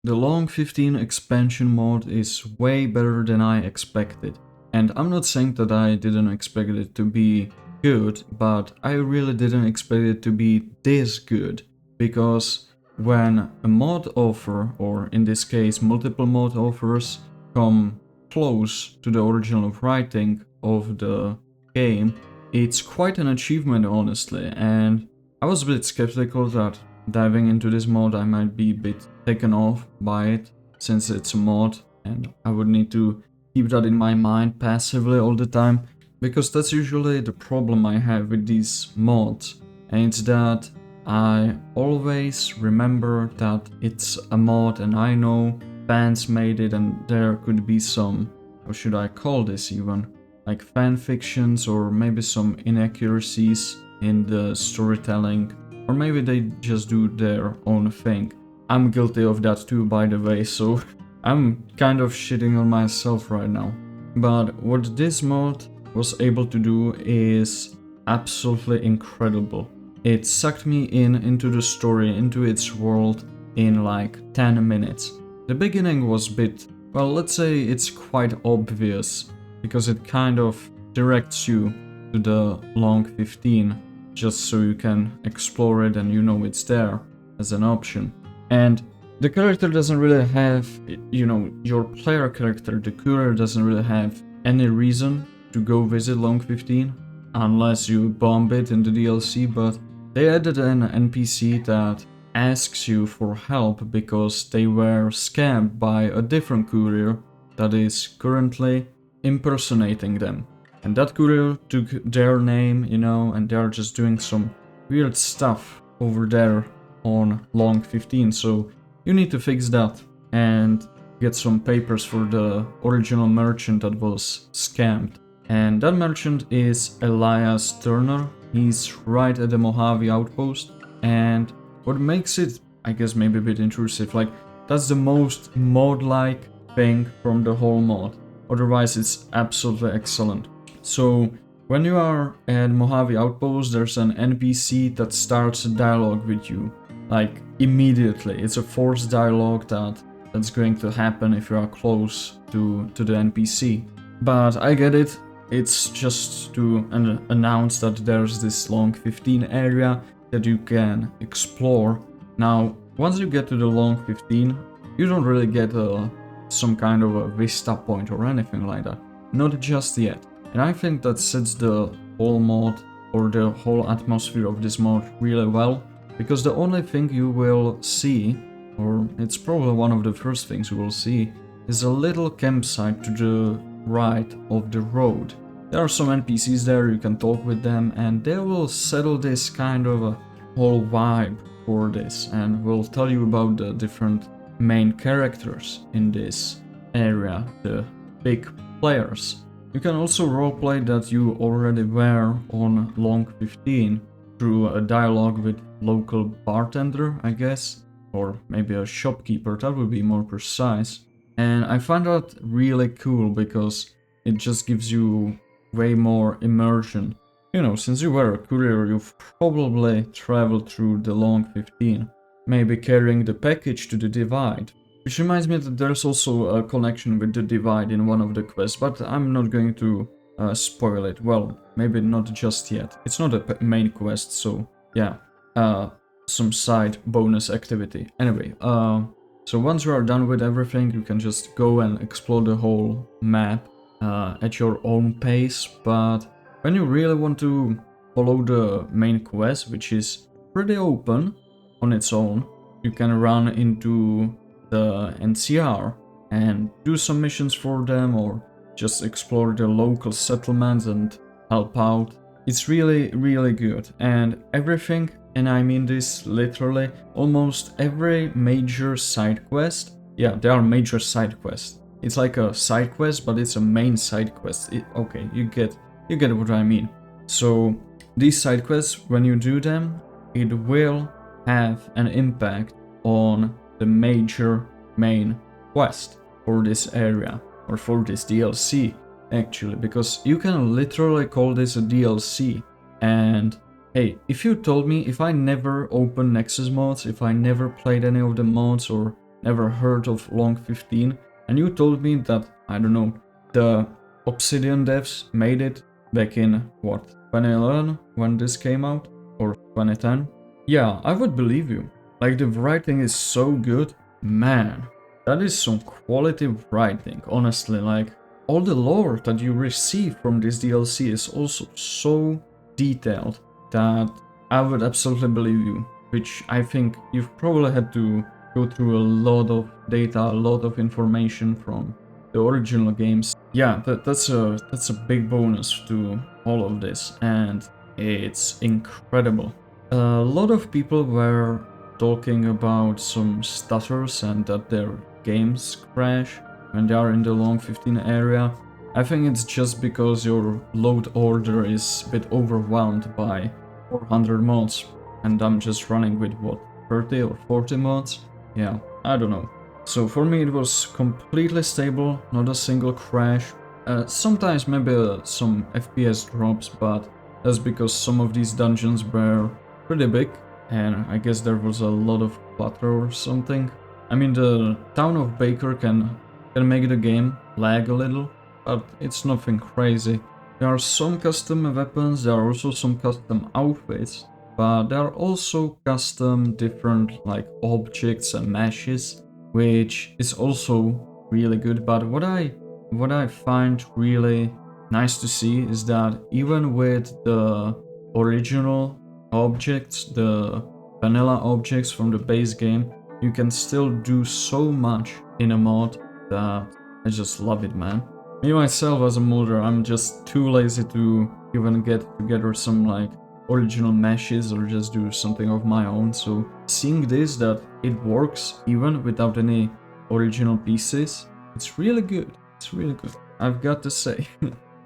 The Long 15 expansion mod is way better than I expected. And I'm not saying that I didn't expect it to be good, but I really didn't expect it to be this good. Because when a mod offer, or in this case multiple mod offers, come close to the original writing of the game, it's quite an achievement honestly, and I was a bit skeptical that diving into this mod I might be a bit taken off by it, since it's a mod and I would need to keep that in my mind passively all the time, because that's usually the problem I have with these mods, and it's that I always remember that it's a mod and I know fans made it and there could be some, how should I call this even, like fan fictions or maybe some inaccuracies in the storytelling, or maybe they just do their own thing. I'm guilty of that too, by the way, so I'm kind of shitting on myself right now. But what this mod was able to do is absolutely incredible. It sucked me into the story, into its world in like 10 minutes. The beginning was a bit, well, let's say it's quite obvious, because it kind of directs you to the Long 15, just so you can explore it and you know it's there as an option. And the character doesn't really have, your player character, the courier, doesn't really have any reason to go visit Long 15, unless you bomb it in the DLC, but they added an NPC that asks you for help because they were scammed by a different courier that is currently impersonating them. And that courier took their name, and they're just doing some weird stuff over there on Long 15, so you need to fix that and get some papers for the original merchant that was scammed. And that merchant is Elias Turner. He's right at the Mojave outpost, and what makes it, I guess, maybe a bit intrusive, like, that's the most mod-like thing from the whole mod. Otherwise, it's absolutely excellent. So, when you are at Mojave Outpost, there's an NPC that starts a dialogue with you, like, immediately. It's a forced dialogue that's going to happen if you are close to the NPC. But I get it. It's just to announce that there's this Long 15 area that you can explore. Now, once you get to the Long 15, you don't really get some kind of a vista point or anything like that. Not just yet. And I think that sets the whole mod, or the whole atmosphere of this mod, really well, because the only thing you will see, or it's probably one of the first things you will see, is a little campsite to the right of the road. There are some NPCs there, you can talk with them, and they will settle this kind of a whole vibe for this, and will tell you about the different main characters in this area, the big players. You can also roleplay that you already were on Long 15 through a dialogue with local bartender, I guess, or maybe a shopkeeper, that would be more precise. And I find that really cool because it just gives you way more immersion. Since you were a courier, you've probably traveled through the Long 15, maybe carrying the package to the Divide. Which reminds me that there's also a connection with the Divide in one of the quests, but I'm not going to spoil it. Well, maybe not just yet. It's not a main quest, so yeah, some side bonus activity. Anyway, so once you are done with everything, you can just go and explore the whole map at your own pace, but when you really want to follow the main quest, which is pretty open on its own, you can run into the NCR and do some missions for them, or just explore the local settlements and help out. It's really, really good, and everything, and I mean this literally, almost every major side quest, yeah, there are major side quests. It's like a side quest, but it's a main side quest. Okay, you get what I mean. So these side quests, when you do them, it will have an impact on the major main quest for this area, or for this DLC actually, because you can literally call this a DLC. And hey, if you told me, if I never opened Nexus mods, if I never played any of the mods or never heard of Long 15, and you told me that, I don't know, the Obsidian devs made it back in, what, 2011 when this came out? Or 2010? Yeah, I would believe you. Like, the writing is so good, man. That is some quality writing, honestly. Like, all the lore that you receive from this DLC is also so detailed that I would absolutely believe you, which I think you've probably had to go through a lot of data, a lot of information from the original games. Yeah, that's a big bonus to all of this, and it's incredible. A lot of people were talking about some stutters and that their games crash when they are in the Long 15 area. I think it's just because your load order is a bit overwhelmed by 400 mods, and I'm just running with what, 30 or 40 mods? Yeah, I don't know. So for me it was completely stable, not a single crash. Sometimes maybe some FPS drops, but that's because some of these dungeons were pretty big, and I guess there was a lot of clutter or something. I mean, the town of Baker can make the game lag a little, but it's nothing crazy. There are some custom weapons, there are also some custom outfits, but there are also custom different like objects and meshes, which is also really good. But what I find really nice to see is that even with the original objects, the vanilla objects from the base game, you can still do so much in a mod that I just love it, man. Me myself as a modder, I'm just too lazy to even get together some like original meshes or just do something of my own. So seeing this, that it works even without any original pieces, it's really good. It's really good, I've got to say.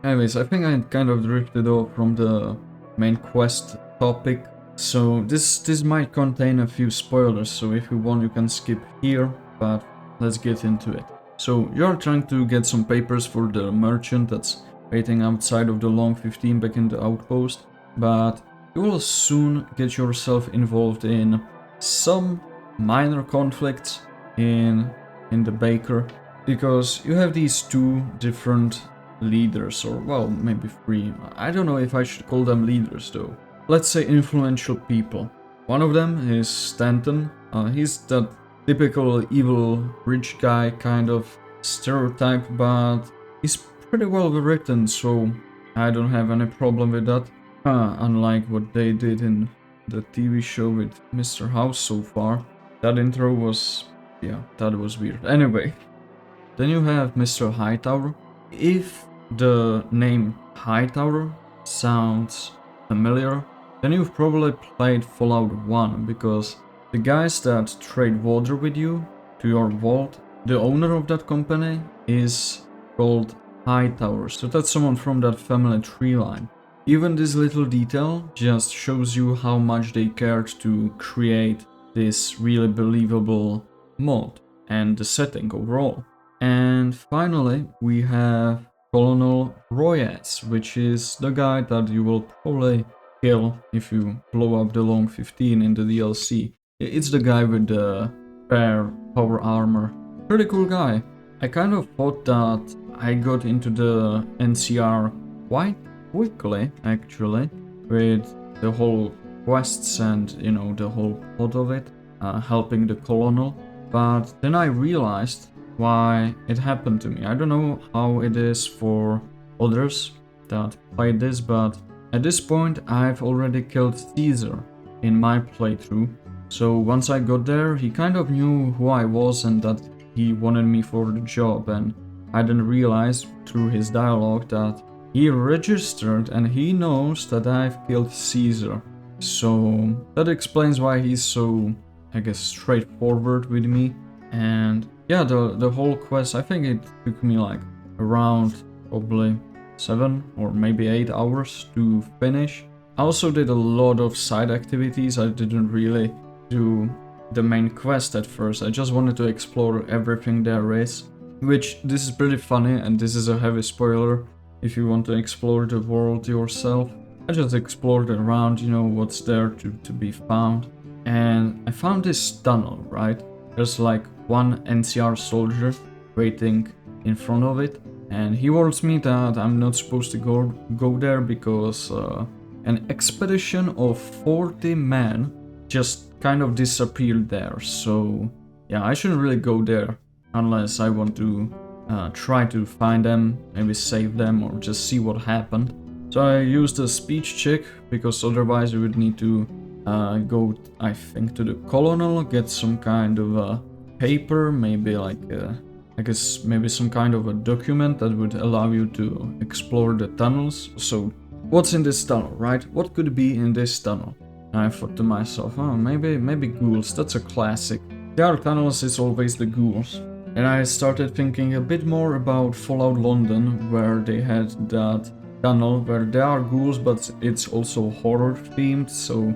Anyways, I think I kind of drifted off from the main quest topic. So this might contain a few spoilers, so if you want you can skip here, but let's get into it. So you're trying to get some papers for the merchant that's waiting outside of the Long 15 back in the outpost, but you will soon get yourself involved in some minor conflicts in the baker, because you have these two different leaders, or well, maybe three. I don't know if I should call them leaders though. Let's say influential people. One of them is Stanton. He's that typical evil rich guy kind of stereotype, but he's pretty well written, so I don't have any problem with that. Unlike what they did in the TV show with Mr. House so far. That intro was, yeah, that was weird. Anyway, then you have Mr. Hightower. If the name Hightower sounds familiar, then you've probably played Fallout 1, because the guys that trade water with you to your vault, the owner of that company is called Hightower, so that's someone from that family tree line. Even this little detail just shows you how much they cared to create this really believable mod and the setting overall. And finally, we have Colonel Royas, which is the guy that you will probably kill if you blow up the Long 15 in the DLC. It's the guy with the fair power armor. Pretty cool guy. I kind of thought that I got into the NCR quite quickly, actually, with the whole quests and, you know, the whole plot of it, helping the Colonel. But then I realized why it happened to me. I don't know how it is for others that played this, but at this point I've already killed Caesar in my playthrough. So once I got there, he kind of knew who I was and that he wanted me for the job, and I didn't realize through his dialogue that he registered and he knows that I've killed Caesar. So that explains why he's so, I guess, straightforward with me. And yeah, the whole quest, I think it took me like around probably 7 or maybe 8 hours to finish. I also did a lot of side activities. I didn't really do the main quest at first. I just wanted to explore everything there is, which this is pretty funny, and this is a heavy spoiler if you want to explore the world yourself. I just explored around, you know, what's there to be found. And I found this tunnel, right? there's like one NCR soldier waiting in front of it, and he warns me that I'm not supposed to go there because an expedition of 40 men just kind of disappeared there. So yeah, I shouldn't really go there unless I want to try to find them, maybe save them, or just see what happened. So I used a speech check because otherwise we would need to go, I think, to the colonel, get some kind of a paper, maybe like I guess maybe some kind of a document that would allow you to explore the tunnels. So what's in this tunnel, right? What could be in this tunnel? And I thought to myself, oh, maybe ghouls. That's a classic. There are tunnels, it's always the ghouls. And I started thinking a bit more about Fallout London, where they had that tunnel where there are ghouls, but it's also horror themed. So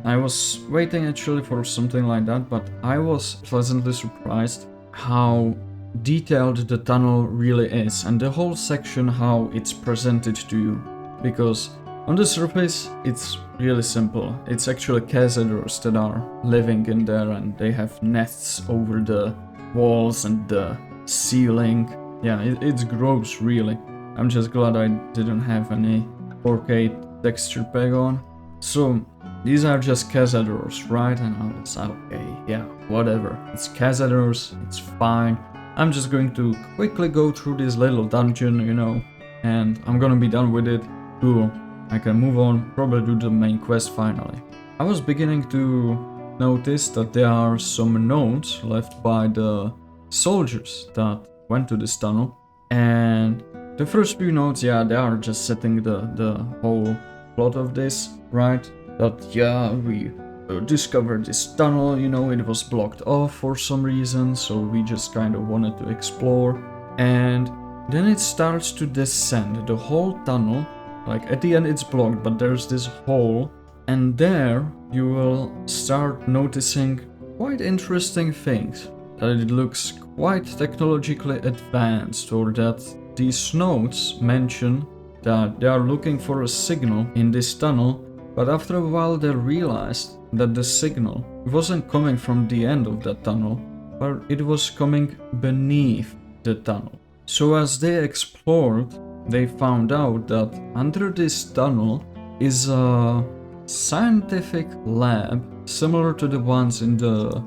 I was waiting actually for something like that, but I was pleasantly surprised how detailed the tunnel really is, and the whole section how it's presented to you. Because on the surface it's really simple. It's actually cazadors that are living in there, and they have nests over the walls and the ceiling. Yeah, it's gross really. I'm just glad I didn't have any 4K texture pack on. So these are just cazadors, right? And I was okay, yeah, whatever. It's cazadors, it's fine. I'm just going to quickly go through this little dungeon, you know, and I'm gonna be done with it. Cool. I can move on, probably do the main quest finally. I was beginning to notice that there are some notes left by the soldiers that went to this tunnel, and the first few notes, yeah, they are just setting the whole plot of this, right? That, yeah, we discovered this tunnel, you know, it was blocked off for some reason, so we just kind of wanted to explore. And then it starts to descend, the whole tunnel. Like, at the end it's blocked, but there's this hole, and there you will start noticing quite interesting things. That it looks quite technologically advanced, or that these notes mention that they are looking for a signal in this tunnel, but after a while they realized that the signal wasn't coming from the end of that tunnel, but it was coming beneath the tunnel. So as they explored, they found out that under this tunnel is a scientific lab similar to the ones in the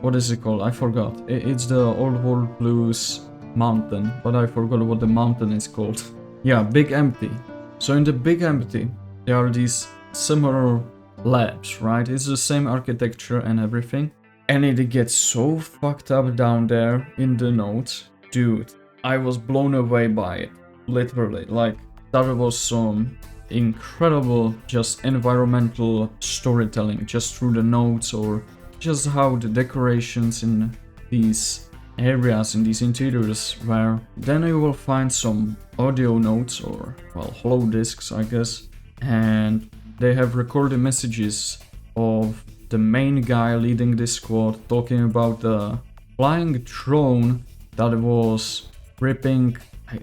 what is it called? I forgot. It's the Old World Blues mountain, but I forgot what the mountain is called. Yeah, Big Empty. So in the Big Empty there are these similar labs, right? It's the same architecture and everything, and it gets so fucked up down there in the notes. Dude, I was blown away by it, literally. Like, that was some incredible just environmental storytelling just through the notes, or just how the decorations in these areas, in these interiors were. Then you will find some audio notes, or, well, hollow discs, I guess, and they have recorded messages of the main guy leading this squad talking about the flying drone that was ripping,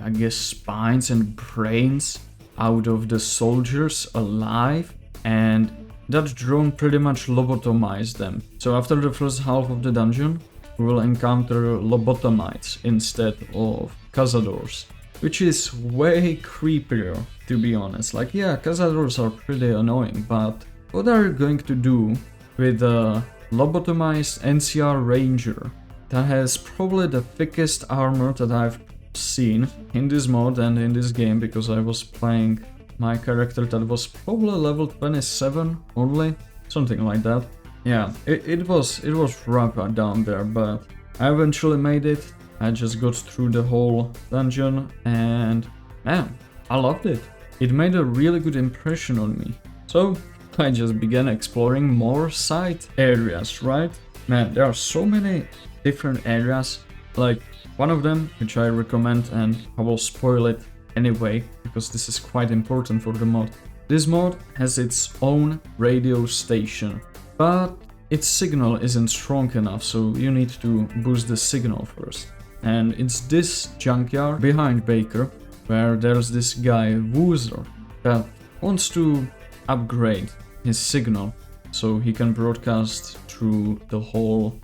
I guess, spines and brains out of the soldiers alive, and that drone pretty much lobotomized them. So after the first half of the dungeon, we will encounter lobotomites instead of cazadors, which is way creepier, to be honest. Like, yeah, cazadors are pretty annoying, but what are you going to do with a lobotomized NCR ranger that has probably the thickest armor that I've seen in this mod and in this game, because I was playing my character that was probably level 27 only, something like that. Yeah, it was rough down there, but I eventually made it. I just got through the whole dungeon, and man, I loved it. It made a really good impression on me. So I just began exploring more side areas, right? Man, there are so many different areas. Like, one of them, which I recommend, and I will spoil it anyway, because this is quite important for the mod. This mod has its own radio station, but its signal isn't strong enough, so you need to boost the signal first. And it's this junkyard behind Baker, where there's this guy, Woozer, that wants to upgrade his signal. so he can broadcast through the whole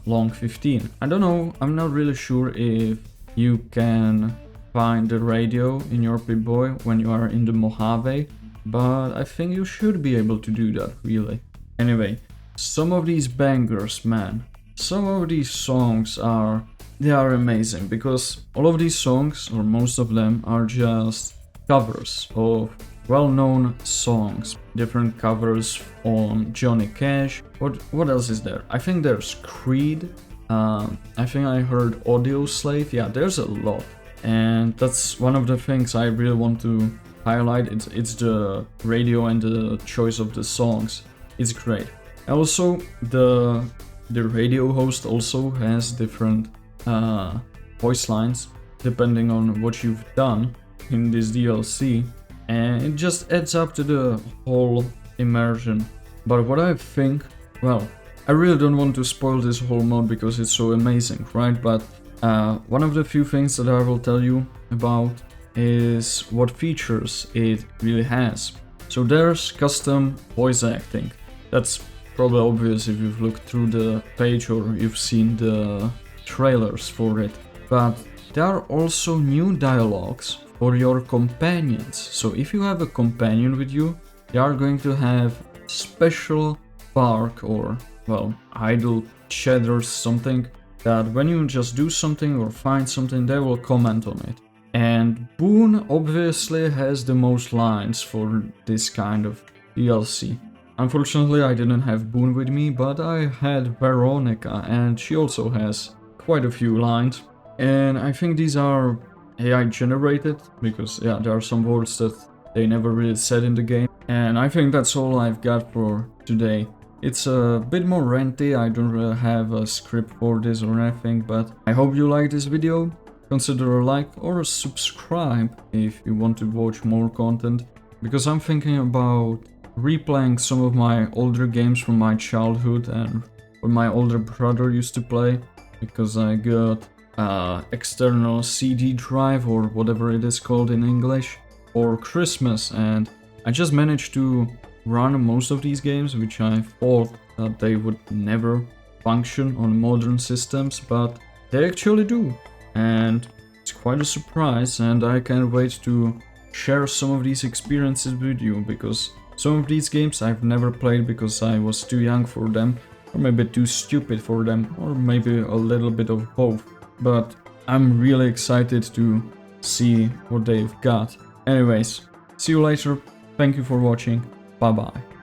long 15. I don't know, I'm not really sure if you can find the radio in your Pip-Boy when you are in the Mojave, but I think you should be able to do that, really. Anyway, some of these bangers, man, some of these songs are amazing, because all of these songs, or most of them, are just covers of well-known songs, different covers on Johnny Cash. What else is there? I think there's Creed. I think I heard Audio Slave. Yeah, there's a lot, and that's one of the things I really want to highlight. It's the radio and the choice of the songs. It's great. Also, the radio host also has different voice lines depending on what you've done in this DLC, and it just adds up to the whole immersion. But what I think, well, I really don't want to spoil this whole mod because it's so amazing, right? But one of the few things that I will tell you about is what features it really has. So there's custom voice acting. That's probably obvious if you've looked through the page or you've seen the trailers for it. But there are also new dialogues for your companions. So if you have a companion with you, they are going to have special bark or, well, idle chat or something, that when you just do something or find something, they will comment on it. And Boone obviously has the most lines for this kind of DLC. Unfortunately, I didn't have Boone with me, but I had Veronica, and she also has quite a few lines. And I think these are AI generated, because yeah, there are some words that they never really said in the game. And I think that's all I've got for today. It's a bit more ranty, I don't really have a script for this or anything, but I hope you like this video. Consider a like or a subscribe if you want to watch more content, because I'm thinking about replaying some of my older games from my childhood and what my older brother used to play, because I got external CD drive or whatever it is called in English for Christmas, and I just managed to run most of these games, which I thought that they would never function on modern systems, but they actually do, and it's quite a surprise, and I can't wait to share some of these experiences with you, because some of these games I've never played because I was too young for them, or maybe too stupid for them, or maybe a little bit of both. But I'm really excited to see what they've got. Anyways, see you later. Thank you for watching. Bye bye.